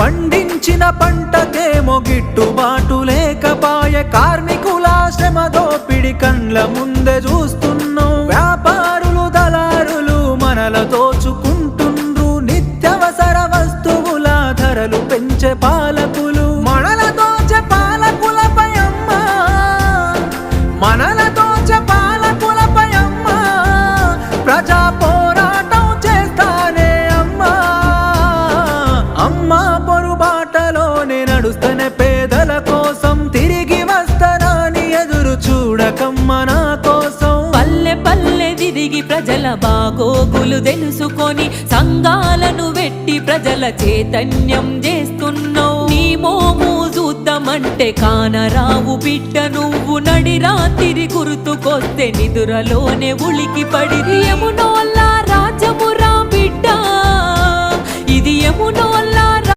పండించిన పంటకేమో గిట్టుబాటు లేకపాయే కార్మికుల శ్రమ దోపిడి కండ్ల ముందే చూస్తున్నాం వ్యాపారులు దళారులు మనల దోచుకుంటుండ్రు నిత్యవసర వస్తువుల ధరలు పెంచే పాలకులు మనల దోచే పాలకులపై అమ్మా మనల దోచే పాలకులపై అమ్మా ప్రజా పోరాటం చేస్తానే అమ్మా అమ్మా పొరుబాటలోనే నడుస్తనే పేదల కోసం తిరిగి వస్తానని ఎదురు చూడకమ్మ నా కోసం పల్లె పల్లె తిరిగి ప్రజల బాగోగులు తెలుసుకొని సంఘాలను వెట్టి ప్రజల చైతన్యం చేస్తున్నావు నీ మోము చూద్దామంటే కానరావు బిడ్డ నువ్వు నడి రాత్రి గుర్తుకొస్తే నిదురలోనే ఉలికి పడి యమునోల్లా రాజమురా బిడ్డ ఇది యమునోల్లా